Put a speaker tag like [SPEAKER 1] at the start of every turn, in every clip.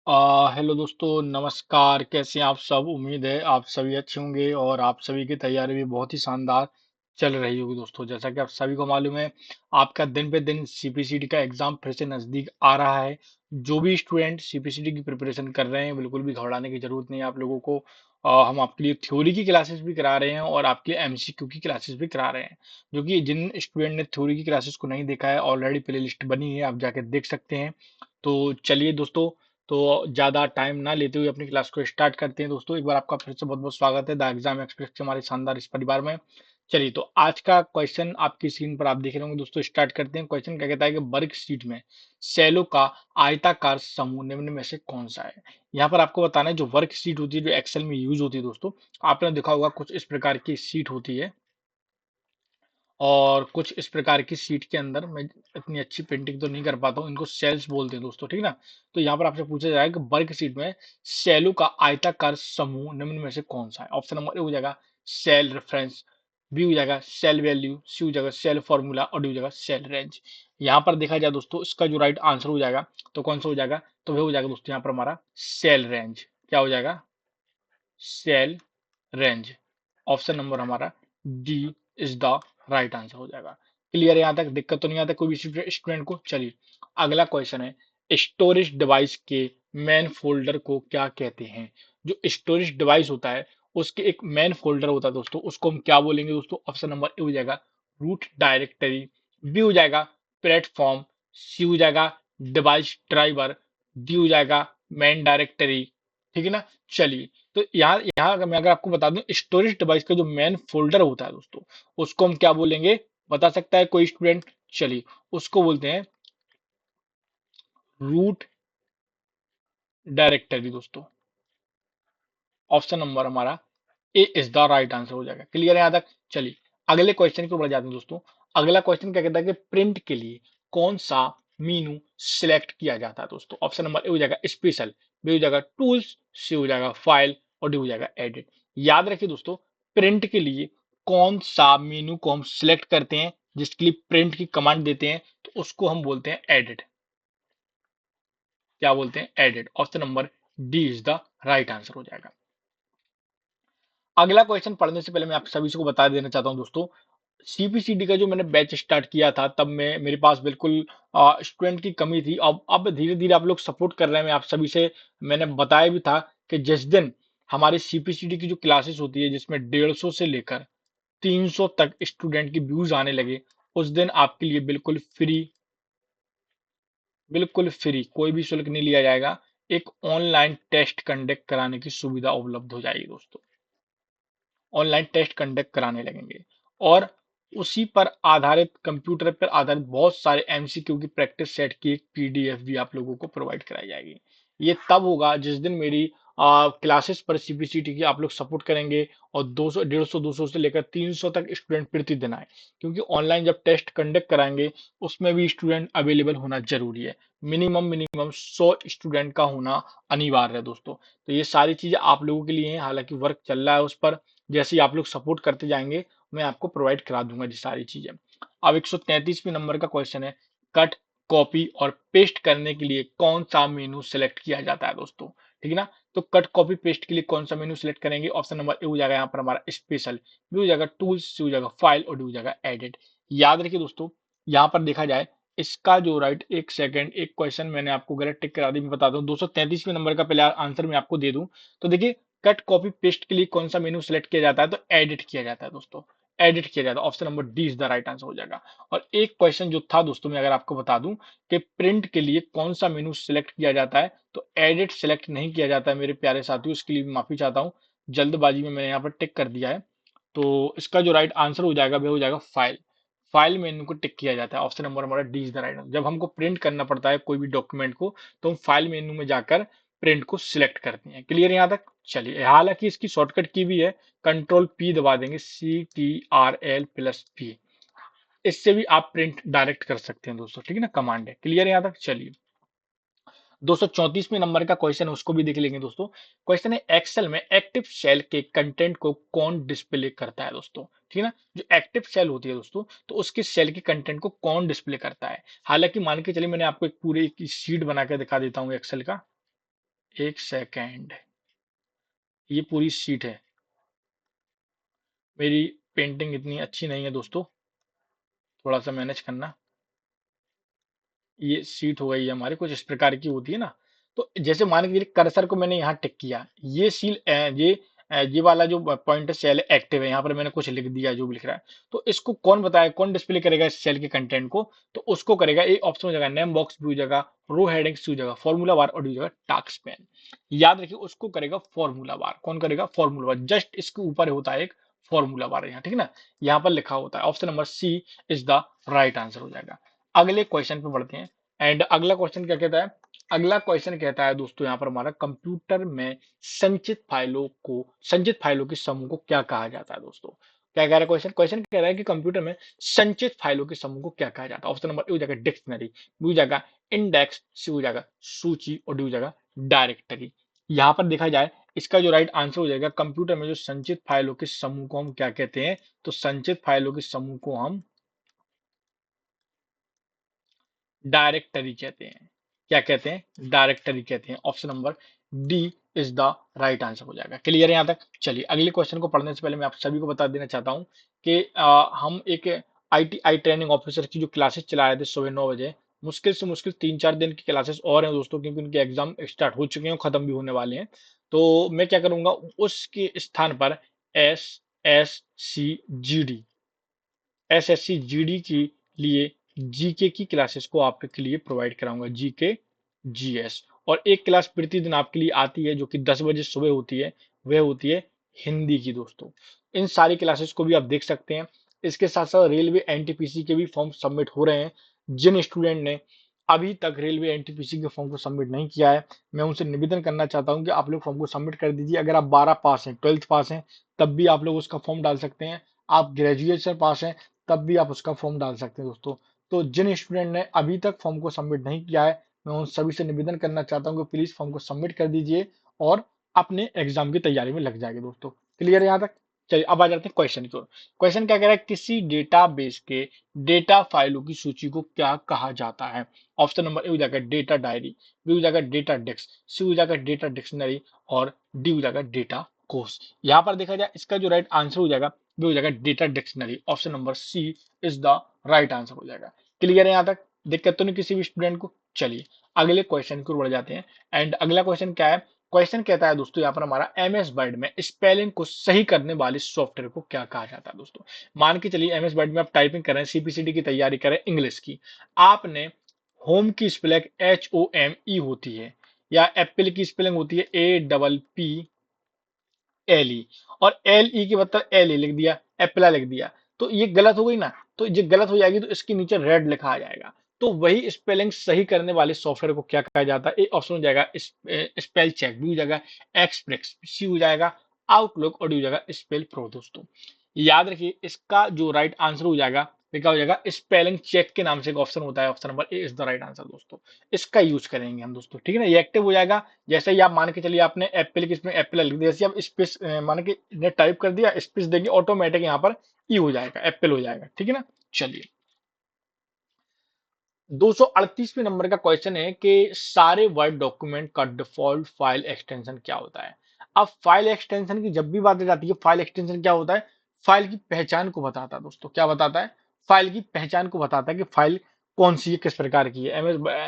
[SPEAKER 1] Hello दोस्तों, नमस्कार। कैसे हैं आप सब? उम्मीद है आप सभी अच्छे होंगे और आप सभी की तैयारी भी बहुत ही शानदार चल रही होगी। दोस्तों, जैसा कि आप सभी को मालूम है, आपका दिन पे दिन सीपीसीटी का एग्जाम फिर से नजदीक आ रहा है। जो भी स्टूडेंट सीपीसीटी की प्रिपरेशन कर रहे हैं, बिल्कुल भी घबराने की जरूरत नहीं है आप लोगों को। हम आपके लिए थ्योरी की क्लासेस भी करा रहे हैं और आपके एमसीक्यू की क्लासेस भी करा रहे हैं। जो कि जिन स्टूडेंट ने थ्योरी की क्लासेस को नहीं देखा है, ऑलरेडी प्ले लिस्ट बनी है, आप जाके देख सकते हैं। तो चलिए दोस्तों, तो ज़्यादा टाइम ना लेते हुए अपनी क्लास को स्टार्ट करते हैं। दोस्तों, एक बार आपका फिर से बहुत बहुत स्वागत है द एग्जाम एक्सप्रेस के हमारे शानदार इस परिवार में। चलिए, तो आज का क्वेश्चन आपकी स्क्रीन पर आप देख रहे होंगे। दोस्तों, स्टार्ट करते हैं। क्वेश्चन क्या कहता है कि वर्कशीट में सेलों का आयताकार समूह निम्न में से कौन सा है। यहाँ पर आपको बताना है, जो वर्कशीट होती है, जो एक्सेल में यूज होती है दोस्तों, आपने देखा होगा कुछ इस प्रकार की शीट होती है। और कुछ इस प्रकार की सीट के अंदर मैं इतनी अच्छी पेंटिंग तो नहीं कर पाता हूँ, इनको सेल्स बोलते हैं दोस्तों, ठीक ना। तो यहाँ पर आपसे पूछा जाएगा कि वर्ग सीट में सेलों का आयताकार समूह निम्न में से कौन सा है। ऑप्शन नंबर ए हो जाएगा सेल रेफरेंस, बी हो जाएगा सेल वैल्यू, सी हो जाएगा सेल फॉर्मूला और डी हो जाएगा सेल रेंज। यहाँ पर देखा जाए दोस्तों, इसका जो राइट आंसर हो जाएगा तो कौन सा हो जाएगा, तो वह हो जाएगा दोस्तों यहाँ पर हमारा सेल रेंज। क्या हो जाएगा? Cell range. ऑप्शन नंबर हमारा D is the right answer हो जाएगा। क्लियर है? यहां तक दिक्कत तो नहीं आता कोई भी स्टूडेंट को? चलिए, अगला क्वेश्चन है, स्टोरेज डिवाइस के मेन फोल्डर को क्या कहते हैं। जो स्टोरेज डिवाइस होता है, उसके एक मेन फोल्डर होता है दोस्तों, उसको हम क्या बोलेंगे दोस्तों? ऑप्शन नंबर ए हो जाएगा रूट डायरेक्टरी, बी हो जाएगा प्लेटफॉर्म, सी हो जाएगा डिवाइस ड्राइवर, डी हो जाएगा मेन डायरेक्टरी। ठीक है ना। चलिए, तो यहाँ यहाँ अगर मैं आपको बता दूं, स्टोरेज डिवाइस का जो मेन फोल्डर होता है दोस्तों, उसको हम क्या बोलेंगे? बता सकता है कोई स्टूडेंट? चलिए, उसको बोलते हैं रूट डायरेक्टरी दोस्तों। ऑप्शन नंबर हमारा A is the right answer हो जाएगा। क्लियर है यहाँ तक? चलिए, अगले क्वेश्चन की ओर बढ़ जाते हैं दोस्तों। अगला क्वेश्चन क्या कहता है कि प्रिंट के लिए कौन सा मीनू सिलेक्ट किया जाता है दोस्तों। ऑप्शन नंबर ए हो जाएगा स्पेशल, बी हो जाएगा टूल्स, सी हो जाएगा फाइल और डी हो जाएगा एडिट। याद रखिए दोस्तों, प्रिंट के लिए कौन सा मेनू को हम सिलेक्ट करते हैं, जिसके लिए प्रिंट की कमांड देते हैं, तो उसको हम बोलते हैं एडिट। क्या बोलते हैं? Edit. Option number D is the right answer हो जाएगा। अगला क्वेश्चन पढ़ने से पहले मैं आप सभी को बता देना चाहता हूं दोस्तों, सीपीसीडी का जो मैंने बैच स्टार्ट किया था, तब मैं मेरे पास बिल्कुल स्टूडेंट की कमी थी। अब धीरे धीरे आप लोग सपोर्ट कर रहे हैं। मैं आप सभी से मैंने बताया भी था कि जिस दिन हमारी सीपीसीडी की जो क्लासेस होती है, जिसमें 150 से लेकर 300 तक स्टूडेंट की व्यूज आने लगे, उस दिन आपके लिए बिल्कुल फ्री, कोई भी शुल्क नहीं लिया जाएगा, एक ऑनलाइन टेस्ट कंडक्ट कराने की सुविधा उपलब्ध हो जाएगी दोस्तों। ऑनलाइन टेस्ट कंडक्ट कराने लगेंगे और उसी पर आधारित, कंप्यूटर पर आधारित बहुत सारे एमसीक्यू की प्रैक्टिस सेट की एक पीडीएफ भी आप लोगों को प्रोवाइड कराई जाएगी। ये तब होगा जिस दिन मेरी क्लासेस पर सीपीसीटी की आप लोग सपोर्ट करेंगे और 200 150 200 से लेकर 300 तक स्टूडेंट प्रतिदिन आए। क्योंकि ऑनलाइन जब टेस्ट कंडक्ट कराएंगे, उसमें भी स्टूडेंट अवेलेबल होना जरूरी है। मिनिमम मिनिमम 100 स्टूडेंट का होना अनिवार्य है दोस्तों। तो ये सारी चीजें आप लोगों के लिए हैं, हालांकि वर्क चल रहा है उस पर। जैसे ही आप लोग सपोर्ट करते जाएंगे, मैं आपको प्रोवाइड करा दूंगा ये सारी चीजें। अब 133वें नंबर का क्वेश्चन है, कट, कॉपी और पेस्ट करने के लिए कौन सा मेनू सेलेक्ट किया जाता है दोस्तों। ठीक है ना। तो कट, कॉपी, पेस्ट के लिए कौन सा मेनू सेलेक्ट करेंगे? ऑप्शन नंबर ए हो जाएगा यहाँ पर हमारा स्पेशल, बी हो जाएगा टूल्स, सी हो जाएगा फाइल और डी हो जाएगा एडिट। याद रखिए दोस्तों, यहाँ पर देखा जाए, इसका जो राइट, एक सेकंड, एक क्वेश्चन मैंने आपको गलत टिक करा दी, मैं बताता हूँ। 233वें नंबर का पहले आंसर मैं आपको दे दूं, तो देखिए, कट, कॉपी, पेस्ट के लिए कौन सा मेनू सेलेक्ट किया जाता है, तो एडिट किया जाता है दोस्तों। एडिट किया जाता है। Option number D is the right answer हो जाएगा। और एक क्वेश्चन जो था दोस्तों, मैं अगर आपको बता दूं कि प्रिंट के लिए कौन सा मेनू सेलेक्ट किया जाता है, तो एडिट सेलेक्ट नहीं किया जाता है मेरे प्यारे साथियों। इसके लिए माफी चाहता हूँ, जल्दबाजी में मैंने यहाँ पर टिक कर दिया है। तो इसका जो राइट आंसर हो जाएगा वह हो जाएगा फाइल। फाइल मेन्यू को टिक किया जाता है। ऑप्शन नंबर हमारा D is the right answer. जब हमको प्रिंट करना पड़ता है कोई भी डॉक्यूमेंट को, तो हम फाइल मेन्यू में जाकर प्रिंट को सिलेक्ट करते हैं। क्लियर यहाँ तक? चलिए, हालांकि इसकी शॉर्टकट की भी है, कंट्रोल पी दबा देंगे, CTRL+P। इससे भी आप प्रिंट डायरेक्ट कर सकते हैं दोस्तों। ठीक है ना, कमांड है। क्लियर यहाँ तक? चलिए, 234वें नंबर का क्वेश्चन है, उसको भी देख लेंगे दोस्तों। क्वेश्चन है, एक्सेल में एक्टिव सेल के कंटेंट को कौन डिस्प्ले करता है दोस्तों। ठीक है ना। जो एक्टिव सेल होती है दोस्तों, तो उसके सेल के कंटेंट को कौन डिस्प्ले करता है। हालांकि मान के चलिए, मैंने आपको एक पूरे एक शीट बना के दिखा देता हूँ एक्सेल का। एक सेकेंड, ये पूरी सीट है। मेरी पेंटिंग इतनी अच्छी नहीं है दोस्तों, थोड़ा सा मैनेज करना। ये सीट हो गई है हमारी, कुछ इस प्रकार की होती है ना। तो जैसे मान के चलिए कर्सर को मैंने यहाँ टिक किया, ये सील ये वाला जो पॉइंट है सेल एक्टिव है, यहाँ पर मैंने कुछ लिख दिया जो भी लिख रहा है। तो इसको कौन बताए, कौन डिस्प्ले करेगा इस सेल के कंटेंट को, तो उसको करेगा एक ऑप्शन हो जाएगा नेम बॉक्स भी हो जाएगा, रो हेडिंग्स हो जाएगा, फॉर्मूला बार और हो जाएगा टास्क पैन। याद रखिए उसको करेगा फॉर्मूला बार। कौन करेगा, फॉर्मूला बार। जस्ट इसके ऊपर होता है एक फॉर्मूला बार यहाँ, ठीक है ना, यहाँ पर लिखा होता है। Option number C is the right answer हो जाएगा। अगले क्वेश्चन पे बढ़ते हैं। एंड अगला क्वेश्चन क्या कहता है, अगला क्वेश्चन कहता है दोस्तों यहाँ पर हमारा, कंप्यूटर में संचित फाइलों के समूह को क्या कहा जाता है दोस्तों। क्या कह रहा है क्वेश्चन, क्वेश्चन कह रहा है कि कंप्यूटर में संचित फाइलों के समूह को क्या कहा जाता है। ऑप्शन नंबर ए हो जाएगा डिक्शनरी, बी हो जाएगा इंडेक्स, सी हो जाएगा सूची और डी हो जाएगा डायरेक्टरी। यहाँ पर देखा जाए इसका जो राइट आंसर हो जाएगा, कंप्यूटर में जो संचित फाइलों के समूह को हम क्या कहते हैं, तो संचित फाइलों के समूह को हम डायरेक्टरी कहते हैं। क्या कहते हैं, डायरेक्टरी कहते हैं। Option number D is the right answer हो जाएगा। क्लियर है यहाँ तक। चलिए अगले क्वेश्चन को पढ़ने से पहले मैं आप सभी को बता देना चाहता हूँ कि हम एक ITI ट्रेनिंग ऑफिसर की जो क्लासेस चला रहे थे सुबह 9 बजे, मुश्किल से मुश्किल 3-4 दिन की क्लासेस और हैं दोस्तों, क्योंकि उनके एग्जाम स्टार्ट हो चुके हैं, खत्म भी होने वाले हैं। तो मैं क्या करूंगा, उसके स्थान पर S S C G D SSC GD के लिए जीके की क्लासेस को आपके लिए प्रोवाइड कराऊंगा, जीके GS। और एक क्लास प्रतिदिन आपके लिए आती है जो कि 10 बजे सुबह होती है, वह होती है हिंदी की दोस्तों। इन सारी क्लासेस को भी आप देख सकते हैं। इसके साथ साथ रेलवे NTPC के भी फॉर्म सबमिट हो रहे हैं। जिन स्टूडेंट ने अभी तक रेलवे NTPC के फॉर्म को सबमिट नहीं किया है, मैं उनसे निवेदन करना चाहता हूं कि आप लोग फॉर्म को सबमिट कर दीजिए। अगर आप 12 पास हैं, 12th पास हैं, तब भी आप लोग उसका फॉर्म डाल सकते हैं। आप ग्रेजुएशन पास हैं, तब भी आप उसका फॉर्म डाल सकते हैं दोस्तों। तो जिन स्टूडेंट ने अभी तक फॉर्म को सबमिट नहीं किया है, मैं उन सभी से निवेदन करना चाहता हूं कि प्लीज फॉर्म को सबमिट कर दीजिए और अपने एग्जाम की तैयारी में लग जाएंगे दोस्तों। क्लियर है यहाँ तक। चलिए अब आ जाते हैं क्वेश्चन की ओर। क्वेश्चन क्या कह रहा है, किसी डेटाबेस के डेटा फाइलों की सूची को क्या कहा जाता है। ऑप्शन नंबर ए हो जाएगा डेटा डायरी, बी हो जाएगा डेटा डेस्क, सी हो जाएगा डेटा डिक्शनरी और डी हो जाएगा डेटा कोर्स। यहाँ पर देखा जाए इसका जो राइट आंसर हो जाएगा वो हो जाएगा data dictionary. Option number C is the right answer हो जाएगा। क्लियर है यहाँ तक, दिक्कत तो नहीं किसी भी स्टूडेंट को। चलिए अगले क्वेश्चन की ओर बढ़ जाते हैं। एंड अगला क्वेश्चन क्या है, क्वेश्चन कहता है दोस्तों यहाँ पर हमारा, MS वर्ड में स्पेलिंग को सही करने वाले सॉफ्टवेयर को क्या कहा जाता है दोस्तों। मान के चलिए MS वर्ड में आप टाइपिंग कर रहे हैं, CPCD की तैयारी कर रहे हैं इंग्लिश की, आपने होम की स्पेलिंग HOME होती है, या एप्पल की स्पेलिंग होती है APPLE, और LE के मतलब LE लिख दिया, एप्पला लिख दिया, तो ये गलत हो गई ना। तो ये गलत हो जाएगी तो इसके नीचे रेड लिखा आ जाएगा। तो वही स्पेलिंग सही करने वाले सॉफ्टवेयर को क्या कहा जाता है। ए ऑप्शन हो जाएगा स्पेल चेक, बी हो जाएगा एक्सप्रेस, सी हो जाएगा आउटलुक और डी हो जाएगा स्पेल प्रो दोस्तों। याद रखिए इसका जो राइट आंसर हो जाएगा वो क्या हो जाएगा, स्पेलिंग चेक के नाम से एक ऑप्शन होता है, option number A is the right answer दोस्तों। इसका यूज करेंगे हम दोस्तों, ठीक है ना। ये एक्टिव हो जाएगा जैसे ही आप मान के चलिए आपने एप्पल की इसमें एप्पल लिख दिया, जैसे आप स्पेस मान के ने टाइप कर दिया, स्पेस देंगे, ऑटोमेटिक यहाँ पर ई हो जाएगा, एप्पल हो जाएगा, ठीक है ना। चलिए 238वें नंबर का क्वेश्चन है कि सारे वर्ड डॉक्यूमेंट का डिफॉल्ट फाइल एक्सटेंशन क्या होता है। अब फाइल एक्सटेंशन की जब भी बात आ जाती है, फाइल एक्सटेंशन क्या होता है, फाइल की पहचान को बताता है दोस्तों। क्या बताता है, फाइल की पहचान को बताता है कि फाइल कौन सी है, किस प्रकार की है,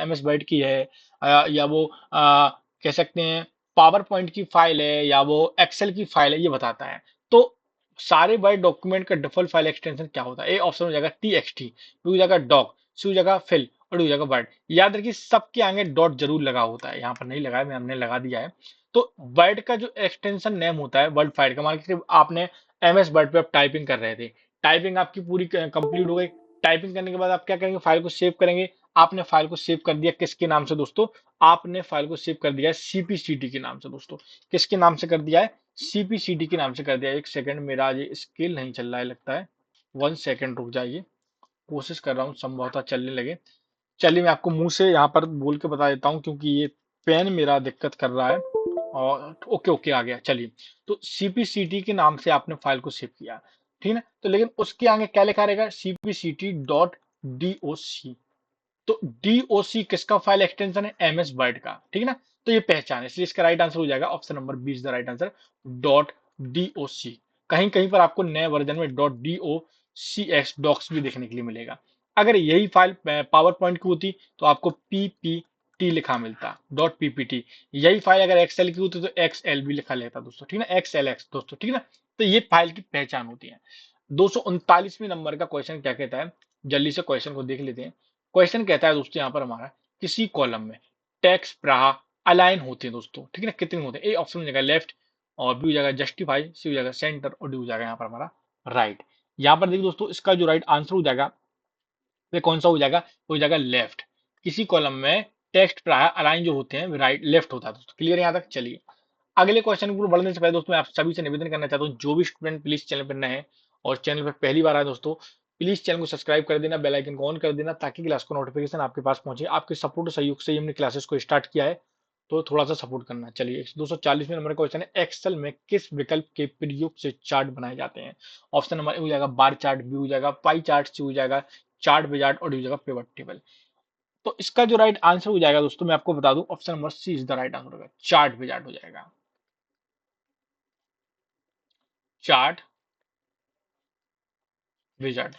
[SPEAKER 1] MS वर्ड की है, या वो कह सकते हैं पावर पॉइंट की फाइल है, या वो एक्सेल की फाइल है, ये बताता है। तो सारे वर्ड डॉक्यूमेंट का डिफॉल्ट फाइल एक्सटेंशन क्या होता है। ए ऑप्शन हो जाएगा TXT, बी हो जाएगा डॉक, सी हो जाएगा फिल और डी हो जाएगा वर्ड। याद रखिए सबके आगे डॉट जरूर लगा होता है, यहाँ पर नहीं लगा है, मैं हमने लगा दिया है। तो वर्ड का जो एक्सटेंशन नेम होता है वर्ड फाइल का, मान लीजिए आपने MS वर्ड पे आप टाइपिंग कर रहे थे, टाइपिंग आपकी पूरी कंप्लीट हो गई। टाइपिंग करने के बाद आप क्या करेंगे, फाइल को सेव करेंगे। आपने फाइल को सेव कर दिया किसके नाम से दोस्तों, आपने फाइल को सेव कर दिया है CPCD के नाम से दोस्तों। किसके नाम से कर दिया है, CPCD के नाम से कर दिया है। एक सेकंड, मेरा ये स्केल नहीं चल रहा है लगता है, 1 सेकंड रुक जाइए, कोशिश कर रहा हूँ संभवतः चलने लगे। चलिए मैं आपको मुंह से यहाँ पर बोल के बता देता हूँ, क्योंकि ये पेन मेरा दिक्कत कर रहा है। और ओके ओके आ गया। चलिए तो CPCD के नाम से आपने फाइल को सेव किया, ठीक है ना। तो लेकिन उसके आगे क्या लिखा रहेगा, CPCD.doc। तो DOC किसका फाइल एक्सटेंशन है, MS वर्ड का, ठीक है ना। तो ये पहचान है, इसलिए इसका राइट आंसर हो जाएगा option number B is the right answer, dot D O C. कहीं कहीं पर आपको नए वर्जन में dot D O C X docs भी देखने के लिए मिलेगा। अगर यही फाइल पावर पॉइंट की होती तो आपको पीपीटी लिखा मिलता, डॉट पीपीटी। यही फाइल अगर एक्सएल की होती तो एक्सएल भी लिखा लेता दोस्तों, ठीक है ना, एक्सएलएक्स दोस्तों, ठीक है ना। तो ये फाइल की पहचान होती है। 239वें नंबर का क्वेश्चन क्या कहता है, जल्दी से क्वेश्चन को देख लेते हैं। क्वेश्चन कहता है दोस्तों यहाँ पर हमारा, किसी कॉलम में टेक्स्ट प्राह अलाइन होते हैं दोस्तों, ठीक है ना, कितने होते हैं। ए ऑप्शन हो जाएगा लेफ्ट, और बी हो जाएगा जस्टिफाई, सी हो जाएगा सेंटर, और डी हो जाएगा यहाँ पर हमारा राइट। यहाँ पर देखिए दोस्तों, इसका जो राइट आंसर हो जाएगा वे कौन सा हो जाएगा, हो जाएगा लेफ्ट। किसी कॉलम में टेक्स्ट प्राय अलाइन जो होते हैं राइट लेफ्ट होता है दोस्तों। क्लियर है यहाँ तक। चलिए अगले क्वेश्चन को बढ़ने से पहले दोस्तों मैं आप सभी से निवेदन करना चाहता हूँ, जो भी स्टूडेंट प्लीज चैनल पर नए हैं और चैनल पर पहली बार आए दोस्तों, प्लीज चैनल को सब्सक्राइब कर देना, बेल आइकन को ऑन कर देना, ताकि क्लास को नोटिफिकेशन आपके पास पहुंचे। आपके सपोर्ट और सहयोग से ही हमने क्लासेस को स्टार्ट किया है, तो थोड़ा सा सपोर्ट करना। चलिए 240वें नंबर का क्वेश्चन है, एक्सेल में किस विकल्प के प्रयोग से चार्ट बनाए जाते हैं। ऑप्शन नंबर ए हो जाएगा बार चार्ट, बी हो जाएगा पाई चार्ट, सी हो जाएगा चार्ट विजार्ट, और डी हो जाएगा पिवट टेबल। तो इसका जो राइट आंसर हो जाएगा दोस्तों, मैं आपको बता दूं, option number C is the right answer होगा, चार्ट विजार्ट हो जाएगा, chart wizard.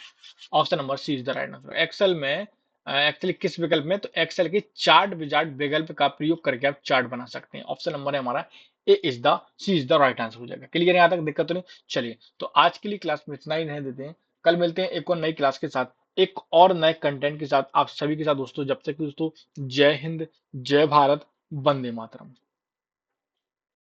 [SPEAKER 1] Option number C is the right answer. Excel में एक्चुअली किस विकल्प में, तो एक्सेल के चार्ट विजार्ड विकल्प का प्रयोग करके आप चार्ट बना सकते हैं। ऑप्शन नंबर है हमारा A is the C is the right answer हो जाएगा। क्लियर है यहाँ तक, दिक्कत तो नहीं। चलिए तो आज के लिए क्लास में इतना ही रहने देते हैं, कल मिलते हैं एक और नई क्लास के साथ, एक और नए कंटेंट के साथ आप सभी के साथ दोस्तों। जब तक दोस्तों, जय हिंद, जय भारत, वंदे मातरम।